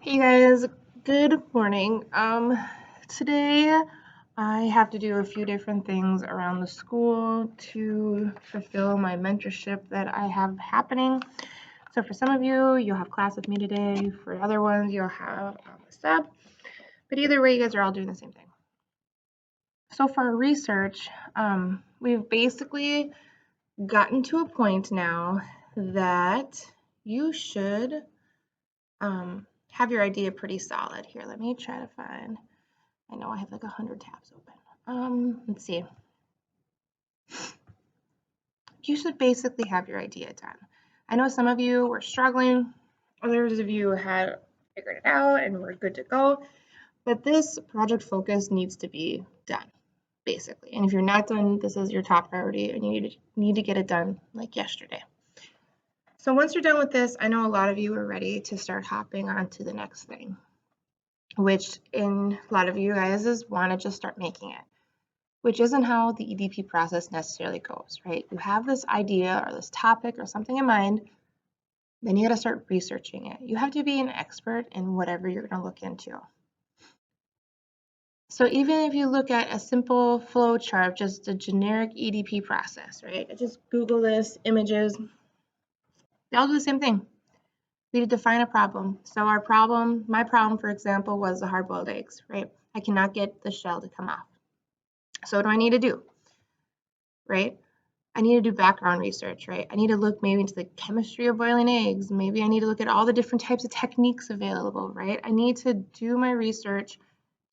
Hey guys, good morning. Today I have to do a few different things around the school to fulfill my mentorship that I have happening. So for some of you, you'll have class with me today. For other ones, you'll have a sub. But either way, you guys are all doing the same thing. So for our research, we've basically gotten to a point now that you should have your idea pretty solid. Here, let me try to find. I know I have like 100 tabs open. Let's see. You should basically have your idea done. I know some of you were struggling, others of you had figured it out and were good to go, but this project focus needs to be done, basically. And if you're not done, this is your top priority and you need to get it done like yesterday. So once you're done with this, I know a lot of you are ready to start hopping on to the next thing, which in a lot of you guys is want to just start making it, which isn't how the EDP process necessarily goes, right? You have this idea or this topic or something in mind, then you got to start researching it. You have to be an expert in whatever you're going to look into. So even if you look at a simple flow chart, just a generic EDP process, right? I just Google this, images, they all do the same thing. We define a problem. So my problem, for example, was the hard-boiled eggs, right? I cannot get the shell to come off. So what do I need to do, right? I need to do background research, right? I need to look maybe into the chemistry of boiling eggs. Maybe I need to look at all the different types of techniques available, right? I need to do my research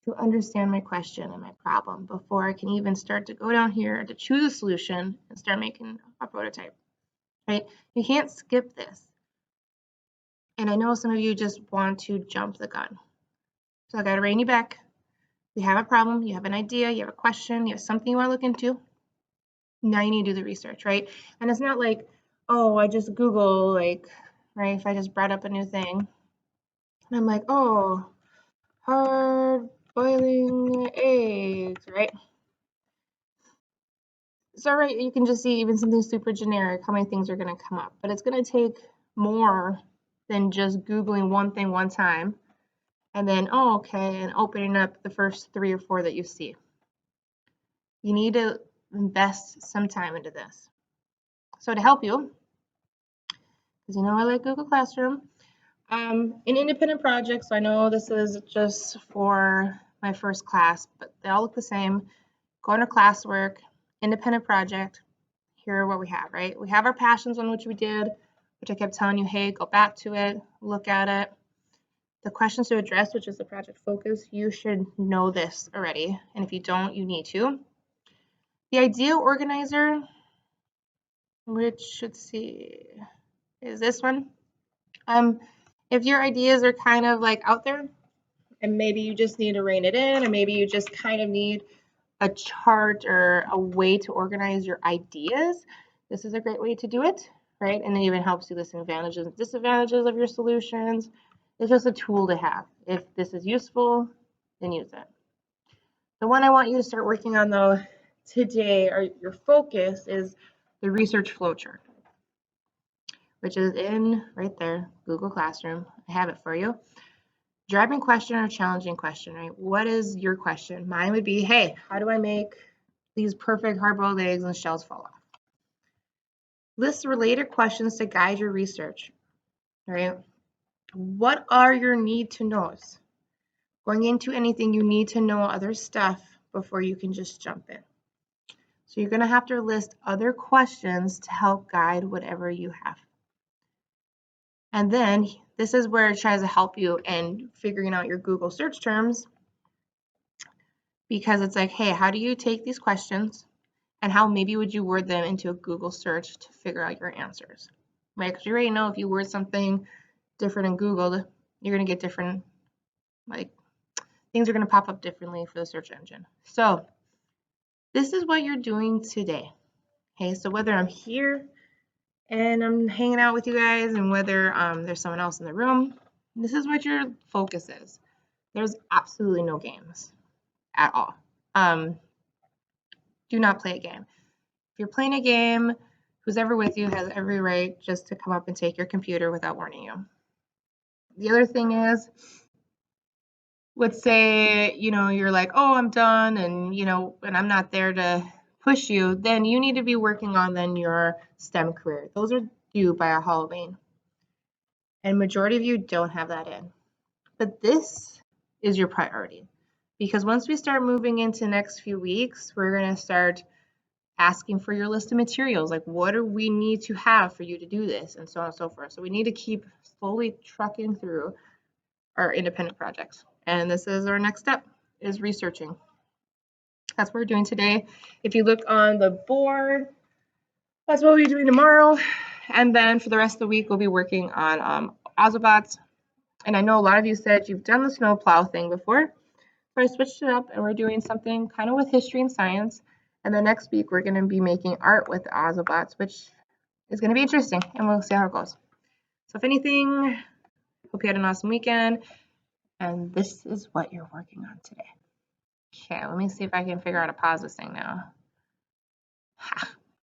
to understand my question and my problem before I can even start to go down here to choose a solution and start making a prototype, right? You can't skip this. And I know some of you just want to jump the gun. So I got to rein you back. You have a problem, you have an idea, you have a question, you have something you want to look into. Now you need to do the research, right? And it's not like, oh, I just Google, like, right? If I just brought up a new thing and I'm like, oh, hard boiling eggs, right? So, right, you can just see even something super generic, how many things are going to come up. But it's going to take more than just Googling one thing one time and then, oh, okay, and opening up the first 3 or 4 that you see. You need to invest some time into this. So, to help you, because you know I like Google Classroom, an independent project, so I know this is just for my first class, but they all look the same. Go under classwork, independent project. Here are what we have, right? We have our passions one, which we did, which I kept telling you, hey, go back to it, look at it. The questions to address, which is the project focus, you should know this already. And if you don't, you need to. The idea organizer, which let's see, is this one. If your ideas are kind of like out there, and maybe you just need to rein it in, or maybe you just kind of need a chart or a way to organize your ideas, this is a great way to do it, right? And it even helps you list advantages and disadvantages of your solutions. It's just a tool to have. If this is useful, then use it. The one I want you to start working on though today, or your focus, is the research flowchart, which is in right there, Google Classroom. I have it for you. Driving question or challenging question, right? What is your question? Mine would be, hey, how do I make these perfect hard-boiled eggs and shells fall off? List related questions to guide your research, right? What are your need to knows? Going into anything, you need to know other stuff before you can just jump in. So you're going to have to list other questions to help guide whatever you have. And then this is where it tries to help you in figuring out your Google search terms, because it's like, hey, how do you take these questions and how maybe would you word them into a Google search to figure out your answers, right? Because you already know if you word something different in Google, you're going to get different, like, things are going to pop up differently for the search engine. So this is what you're doing today. Okay, so whether I'm here and I'm hanging out with you guys and whether there's someone else in the room, this is what your focus is. There's absolutely no games at all. Do not play a game. If you're playing a game, who's ever with you has every right just to come up and take your computer without warning you. The other thing is, let's say, you're like, oh, I'm done, and, and I'm not there to push you, then you need to be working on then your STEM career. Those are due by Halloween. And majority of you don't have that in. But this is your priority. Because once we start moving into next few weeks, we're going to start asking for your list of materials. Like, what do we need to have for you to do this? And so on and so forth. So we need to keep slowly trucking through our independent projects. And this is our next step, is researching. That's what we're doing today. If you look on the board, that's what we'll be doing tomorrow. And then for the rest of the week, we'll be working on Ozobots. And I know a lot of you said you've done the snowplow thing before, but I switched it up and we're doing something kind of with history and science. And then next week, we're going to be making art with the Ozobots, which is going to be interesting, and we'll see how it goes. So if anything, hope you had an awesome weekend. And this is what you're working on today. Okay, let me see if I can figure out how to pause this thing now. Ha.